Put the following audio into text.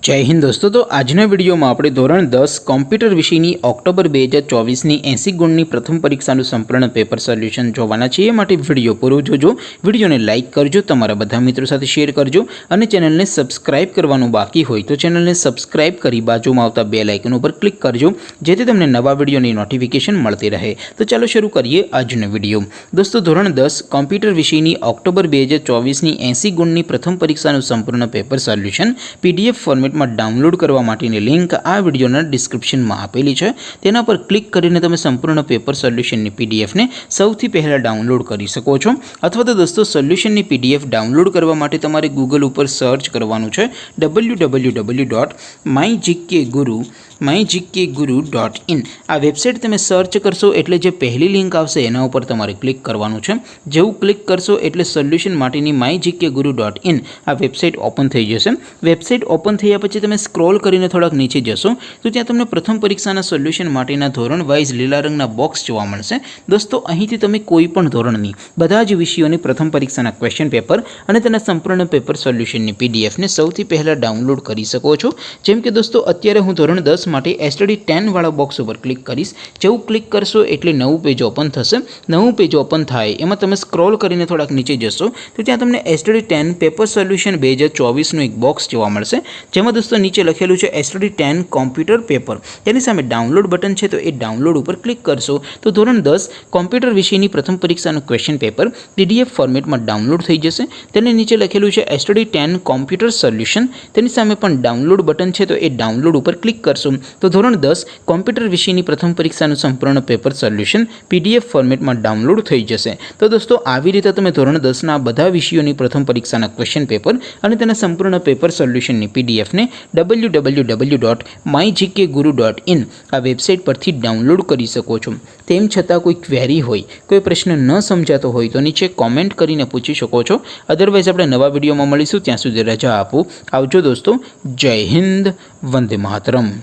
जय हिंद दोस्तों। तो आजना विडियो में આપણે ધોરણ 10 કોમ્પ્યુટર વિષયની ઓક્ટોબર 2024ની 80 ગુણની પ્રથમ પરીક્ષાનું સંપૂર્ણ પેપર સોલ્યુશન જોવાના છે। એ માટે વિડિયો પૂરો જોજો, વિડિયોને લાઈક કરજો, તમારા બધા મિત્રો સાથે શેર કરજો અને ચેનલને સબસ્ક્રાઇબ કરવાનું બાકી હોય તો ચેનલને સબસ્ક્રાઇબ કરી બાજુમાં આવતા બેલ આઇકન ઉપર ક્લિક કરજો જેથી તમને નવા વિડિયોની નોટિફિકેશન મળતી રહે। તો ચાલો શરૂ કરીએ આજનો વિડિયો। દોસ્તો ધોરણ 10 કોમ્પ્યુટર વિષયની ઓક્ટોબર 2024ની 80 ગુણની પ્રથમ પરીક્ષાનું સંપૂર્ણ પેપર સોલ્યુશન પીડીએફ ફોર્મેટ में डाउनलॉड करवा माटेनी लिंक आ विडियोना डिस्क्रिप्शन में आपेली है। तेना पर क्लिक करीने तमे संपूर्ण पेपर सोल्यूशन नी पीडीएफ ने सौथी पहला डाउनलॉड करी सको छो। अथवा तो दोस्तों सोल्यूशन नी पीडीएफ डाउनलॉड करवा माटे तमारे गूगल पर सर्च करवानुं छे www.mygkguru.in। आ वेबसाइट तमे सर्च करशो एटले जे पहली लिंक आवशे एना उपर तमारे क्लिक करवानुं छे। जेवुं क्लिक करशो एटले सोल्यूशन माटेनी mygkguru.in आ वेबसाइट ओपन थई जशे। वेबसाइट ओपन थया पछी तमे स्क्रॉल करीने थोड़ाक नीचे जशो तो त्यां तमने प्रथम परीक्षाना सोल्यूशन माटेना धोरण वाइज लीला रंगना बॉक्स जोवा मळशे। दोस्तों અહીંથી તમે કોઈ પણ ધોરણની બધા જ વિષયોની પ્રથમ પરીક્ષાના ક્વેશ્ચન પેપર અને તેના સંપૂર્ણ પેપર સોલ્યુશનની પીડીએફ ને સૌથી પહેલા ડાઉનલોડ કરી શકો છો। જેમ કે દોસ્તો અત્યારે હું ધોરણ 10 માટે એસટીડી 10 વાળા બોક્સ ઉપર ક્લિક કરીશ। જેવું ક્લિક કરશો એટલે નવું પેજ ઓપન થશે। નવું પેજ ઓપન થાય એમાં તમે સ્ક્રોલ કરીને થોડાક નીચે જશો તો ત્યાં તમને એસટીડી 10 પેપર સોલ્યુશન 2024 નું એક બોક્સ જોવા મળશે। જેમાં दोस्तों नीचे लखेलू है एसटीडी 10 कॉम्प्यूटर पेपर तेनी सामे डाउनलॉड बटन है तो ये डाउनलॉड पर क्लिक करशो तो धोरण 10 कॉम्प्यूटर विषयनी प्रथम परीक्षाનું क्वेश्चन पेपर पीडीएफ फॉर्मेट में डाउनलॉड थई जशे। तेने नीचे लखेलू है एसटीडी 10 कॉम्प्यूटर सोल्यूशन तेनी सामे पण डाउनलॉड बटन है तो ये डाउनलॉड पर क्लिक करशो तो धोरण 10 कॉम्प्यूटर विषयनी प्रथम परीक्षाનું संपूर्ण पेपर सोल्यूशन पीडीएफ फॉर्मेट में डाउनलॉड थई जशे। तो दोस्तों આવી રીતે તમે ધોરણ 10 ના બધા વિષયોની પ્રથમ પરીક્ષાના ક્વેશ્ચન પેપર અને તેના સંપૂર્ણ પેપર સોલ્યુશનની પીડીએફ ने www.mygkguru.in आ वेबसाइट पर डाउनलॉड करी सको छो। तेम छतां कोई क्वेरी होय, कोई प्रश्न न समजातो होय तो नीचे कॉमेंट करीने पूछी शको छो। अदरवाइज आपणे नवा विडियोमां मळीशुं, त्यां सुधी रजा आपो। आवजो दोस्तों। जय हिंद, वंदे मातरम।